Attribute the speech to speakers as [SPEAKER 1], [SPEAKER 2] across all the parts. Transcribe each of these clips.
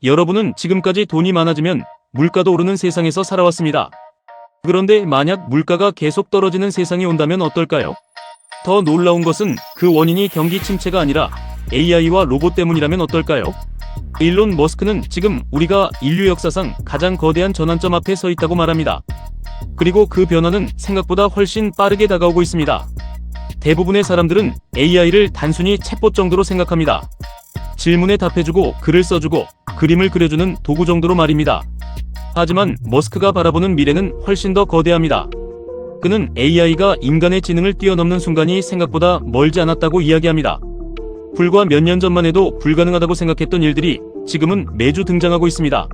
[SPEAKER 1] 여러분은 지금까지 돈이 많아지면 물가도 오르는 세상에서 살아왔습니다. 그런데 만약 물가가 계속 떨어지는 세상이 온다면 어떨까요? 더 놀라운 것은 그 원인이 경기 침체가 아니라 AI와 로봇 때문이라면 어떨까요? 일론 머스크는 지금 우리가 인류 역사상 가장 거대한 전환점 앞에 서 있다고 말합니다. 그리고 그 변화는 생각보다 훨씬 빠르게 다가오고 있습니다. 대부분의 사람들은 AI를 단순히 챗봇 정도로 생각합니다. 질문에 답해주고 글을 써주고 그림을 그려주는 도구 정도로 말입니다. 하지만 머스크가 바라보는 미래는 훨씬 더 거대합니다. 그는 AI가 인간의 지능을 뛰어넘는 순간이 생각보다 멀지 않았다고 이야기합니다. 불과 몇 년 전만 해도 불가능하다고 생각했던 일들이 지금은 매주 등장하고 있습니다.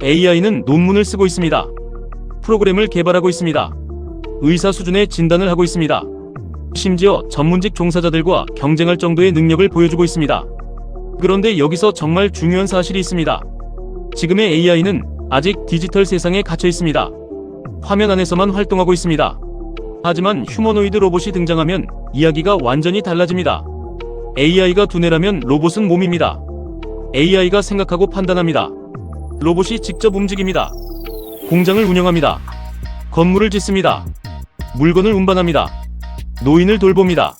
[SPEAKER 1] AI는 논문을 쓰고 있습니다. 프로그램을 개발하고 있습니다. 의사 수준의 진단을 하고 있습니다. 심지어 전문직 종사자들과 경쟁할 정도의 능력을 보여주고 있습니다. 그런데 여기서 정말 중요한 사실이 있습니다. 지금의 AI는 아직 디지털 세상에 갇혀 있습니다. 화면 안에서만 활동하고 있습니다. 하지만 휴머노이드 로봇이 등장하면 이야기가 완전히 달라집니다. AI가 두뇌라면 로봇은 몸입니다. AI가 생각하고 판단합니다. 로봇이 직접 움직입니다. 공장을 운영합니다. 건물을 짓습니다. 물건을 운반합니다. 노인을 돌봅니다.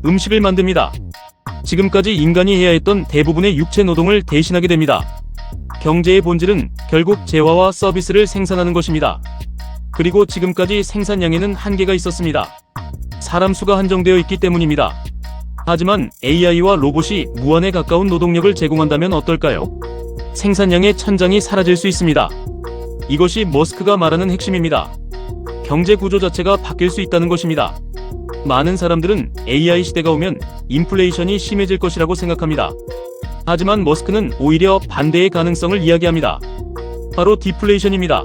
[SPEAKER 1] 음식을 만듭니다. 지금까지 인간이 해야 했던 대부분의 육체 노동을 대신하게 됩니다. 경제의 본질은 결국 재화와 서비스를 생산하는 것입니다. 그리고 지금까지 생산량에는 한계가 있었습니다. 사람 수가 한정되어 있기 때문입니다. 하지만 AI와 로봇이 무한에 가까운 노동력을 제공한다면 어떨까요? 생산량의 천장이 사라질 수 있습니다. 이것이 머스크가 말하는 핵심입니다. 경제 구조 자체가 바뀔 수 있다는 것입니다. 많은 사람들은 AI 시대가 오면 인플레이션이 심해질 것이라고 생각합니다. 하지만 머스크는 오히려 반대의 가능성을 이야기합니다. 바로 디플레이션입니다.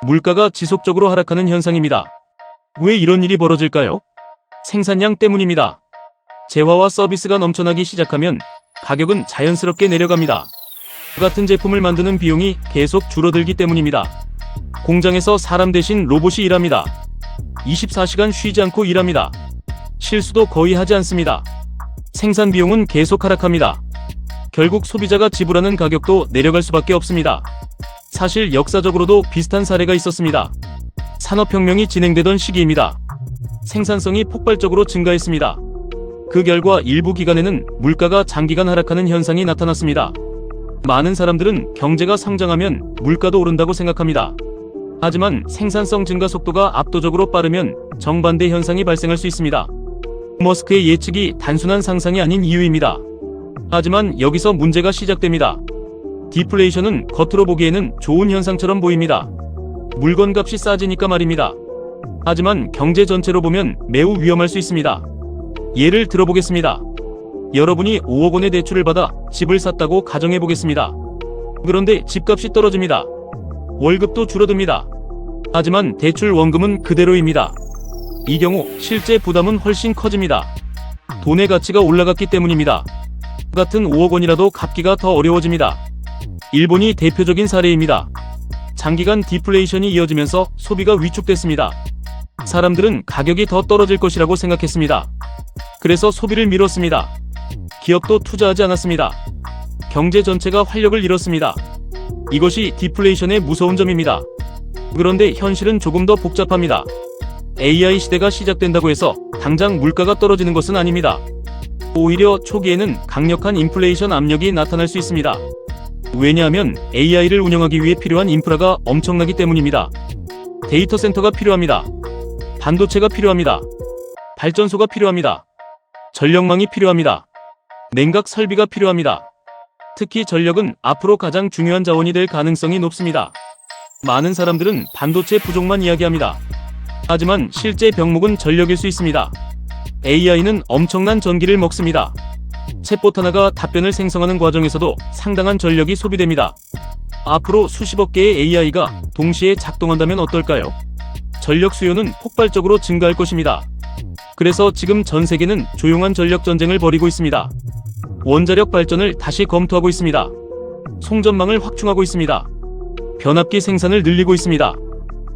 [SPEAKER 1] 물가가 지속적으로 하락하는 현상입니다. 왜 이런 일이 벌어질까요? 생산량 때문입니다. 재화와 서비스가 넘쳐나기 시작하면 가격은 자연스럽게 내려갑니다. 같은 제품을 만드는 비용이 계속 줄어들기 때문입니다. 공장에서 사람 대신 로봇이 일합니다. 24시간 쉬지 않고 일합니다. 실수도 거의 하지 않습니다. 생산 비용은 계속 하락합니다. 결국 소비자가 지불하는 가격도 내려갈 수밖에 없습니다. 사실 역사적으로도 비슷한 사례가 있었습니다. 산업혁명이 진행되던 시기입니다. 생산성이 폭발적으로 증가했습니다. 그 결과 일부 기간에는 물가가 장기간 하락하는 현상이 나타났습니다. 많은 사람들은 경제가 성장하면 물가도 오른다고 생각합니다. 하지만 생산성 증가 속도가 압도적으로 빠르면 정반대 현상이 발생할 수 있습니다. 머스크의 예측이 단순한 상상이 아닌 이유입니다. 하지만 여기서 문제가 시작됩니다. 디플레이션은 겉으로 보기에는 좋은 현상처럼 보입니다. 물건값이 싸지니까 말입니다. 하지만 경제 전체로 보면 매우 위험할 수 있습니다. 예를 들어보겠습니다. 여러분이 5억 원의 대출을 받아 집을 샀다고 가정해보겠습니다. 그런데 집값이 떨어집니다. 월급도 줄어듭니다. 하지만 대출 원금은 그대로입니다. 이 경우 실제 부담은 훨씬 커집니다. 돈의 가치가 올라갔기 때문입니다. 같은 5억 원이라도 갚기가 더 어려워집니다. 일본이 대표적인 사례입니다. 장기간 디플레이션이 이어지면서 소비가 위축됐습니다. 사람들은 가격이 더 떨어질 것이라고 생각했습니다. 그래서 소비를 미뤘습니다. 기업도 투자하지 않았습니다. 경제 전체가 활력을 잃었습니다. 이것이 디플레이션의 무서운 점입니다. 그런데 현실은 조금 더 복잡합니다. AI 시대가 시작된다고 해서 당장 물가가 떨어지는 것은 아닙니다. 오히려 초기에는 강력한 인플레이션 압력이 나타날 수 있습니다. 왜냐하면 AI를 운영하기 위해 필요한 인프라가 엄청나기 때문입니다. 데이터 센터가 필요합니다. 반도체가 필요합니다. 발전소가 필요합니다. 전력망이 필요합니다. 냉각 설비가 필요합니다. 특히 전력은 앞으로 가장 중요한 자원이 될 가능성이 높습니다. 많은 사람들은 반도체 부족만 이야기합니다. 하지만 실제 병목은 전력일 수 있습니다. AI는 엄청난 전기를 먹습니다. 챗봇 하나가 답변을 생성하는 과정에서도 상당한 전력이 소비됩니다. 앞으로 수십억 개의 AI가 동시에 작동한다면 어떨까요? 전력 수요는 폭발적으로 증가할 것입니다. 그래서 지금 전 세계는 조용한 전력 전쟁을 벌이고 있습니다. 원자력 발전을 다시 검토하고 있습니다. 송전망을 확충하고 있습니다. 변압기 생산을 늘리고 있습니다.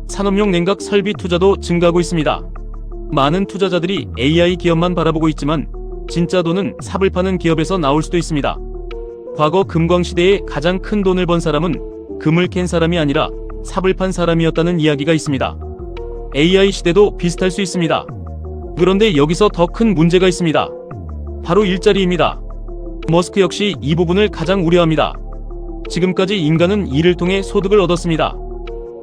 [SPEAKER 1] 산업용 냉각 설비 투자도 증가하고 있습니다. 많은 투자자들이 AI 기업만 바라보고 있지만 진짜 돈은 삽을 파는 기업에서 나올 수도 있습니다. 과거 금광시대에 가장 큰 돈을 번 사람은 금을 캔 사람이 아니라 삽을 판 사람이었다는 이야기가 있습니다. AI 시대도 비슷할 수 있습니다. 그런데 여기서 더 큰 문제가 있습니다. 바로 일자리입니다. 머스크 역시 이 부분을 가장 우려합니다. 지금까지 인간은 일을 통해 소득을 얻었습니다.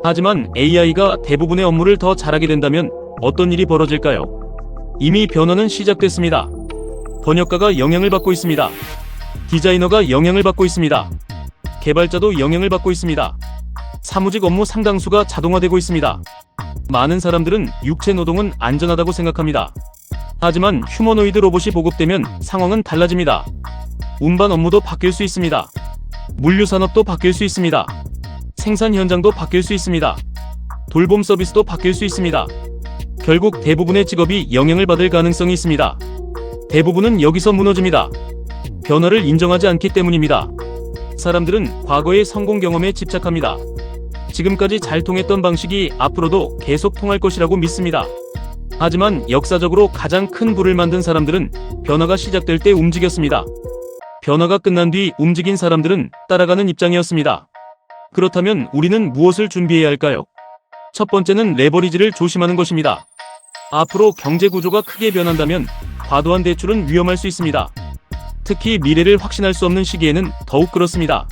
[SPEAKER 1] 하지만 AI가 대부분의 업무를 더 잘하게 된다면 어떤 일이 벌어질까요? 이미 변화는 시작됐습니다. 번역가가 영향을 받고 있습니다. 디자이너가 영향을 받고 있습니다. 개발자도 영향을 받고 있습니다. 사무직 업무 상당수가 자동화되고 있습니다. 많은 사람들은 육체 노동은 안전하다고 생각합니다. 하지만 휴머노이드 로봇이 보급되면 상황은 달라집니다. 운반 업무도 바뀔 수 있습니다. 물류 산업도 바뀔 수 있습니다. 생산 현장도 바뀔 수 있습니다. 돌봄 서비스도 바뀔 수 있습니다. 결국 대부분의 직업이 영향을 받을 가능성이 있습니다. 대부분은 여기서 무너집니다. 변화를 인정하지 않기 때문입니다. 사람들은 과거의 성공 경험에 집착합니다. 지금까지 잘 통했던 방식이 앞으로도 계속 통할 것이라고 믿습니다. 하지만 역사적으로 가장 큰 부를 만든 사람들은 변화가 시작될 때 움직였습니다. 변화가 끝난 뒤 움직인 사람들은 따라가는 입장이었습니다. 그렇다면 우리는 무엇을 준비해야 할까요? 첫 번째는 레버리지를 조심하는 것입니다. 앞으로 경제 구조가 크게 변한다면 과도한 대출은 위험할 수 있습니다. 특히 미래를 확신할 수 없는 시기에는 더욱 그렇습니다.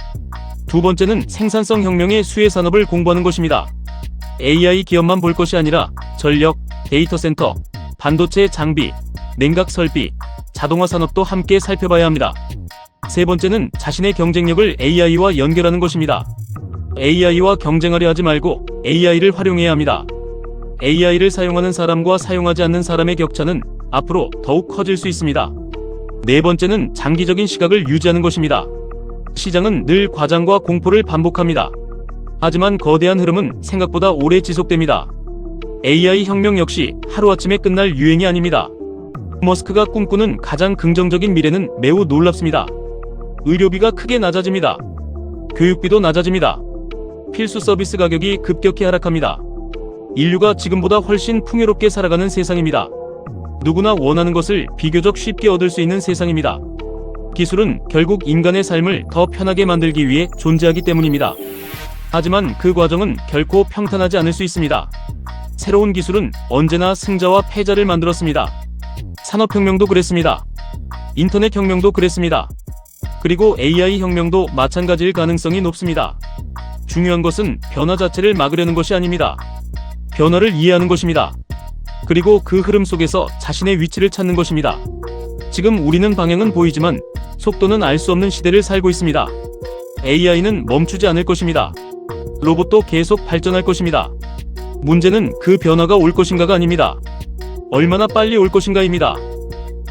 [SPEAKER 1] 두 번째는 생산성 혁명의 수혜 산업을 공부하는 것입니다. AI 기업만 볼 것이 아니라 전력, 데이터 센터, 반도체 장비, 냉각 설비, 자동화 산업도 함께 살펴봐야 합니다. 세 번째는 자신의 경쟁력을 AI와 연결하는 것입니다. AI와 경쟁하려 하지 말고 AI를 활용해야 합니다. AI를 사용하는 사람과 사용하지 않는 사람의 격차는 앞으로 더욱 커질 수 있습니다. 네 번째는 장기적인 시각을 유지하는 것입니다. 시장은 늘 과장과 공포를 반복합니다. 하지만 거대한 흐름은 생각보다 오래 지속됩니다. AI 혁명 역시 하루아침에 끝날 유행이 아닙니다. 머스크가 꿈꾸는 가장 긍정적인 미래는 매우 놀랍습니다. 의료비가 크게 낮아집니다. 교육비도 낮아집니다. 필수 서비스 가격이 급격히 하락합니다. 인류가 지금보다 훨씬 풍요롭게 살아가는 세상입니다. 누구나 원하는 것을 비교적 쉽게 얻을 수 있는 세상입니다. 기술은 결국 인간의 삶을 더 편하게 만들기 위해 존재하기 때문입니다. 하지만 그 과정은 결코 평탄하지 않을 수 있습니다. 새로운 기술은 언제나 승자와 패자를 만들었습니다. 산업혁명도 그랬습니다. 인터넷 혁명도 그랬습니다. 그리고 AI 혁명도 마찬가지일 가능성이 높습니다. 중요한 것은 변화 자체를 막으려는 것이 아닙니다. 변화를 이해하는 것입니다. 그리고 그 흐름 속에서 자신의 위치를 찾는 것입니다. 지금 우리는 방향은 보이지만 속도는 알 수 없는 시대를 살고 있습니다. AI는 멈추지 않을 것입니다. 로봇도 계속 발전할 것입니다. 문제는 그 변화가 올 것인가가 아닙니다. 얼마나 빨리 올 것인가입니다.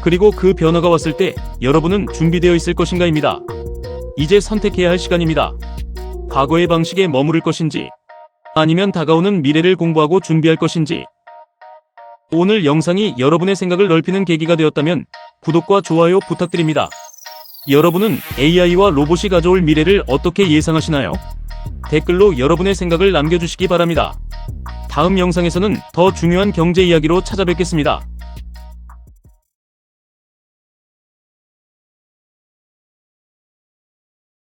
[SPEAKER 1] 그리고 그 변화가 왔을 때 여러분은 준비되어 있을 것인가입니다. 이제 선택해야 할 시간입니다. 과거의 방식에 머무를 것인지 아니면 다가오는 미래를 공부하고 준비할 것인지. 오늘 영상이 여러분의 생각을 넓히는 계기가 되었다면 구독과 좋아요 부탁드립니다. 여러분은 AI와 로봇이 가져올 미래를 어떻게 예상하시나요? 댓글로 여러분의 생각을 남겨주시기 바랍니다. 다음 영상에서는 더 중요한 경제 이야기로 찾아뵙겠습니다.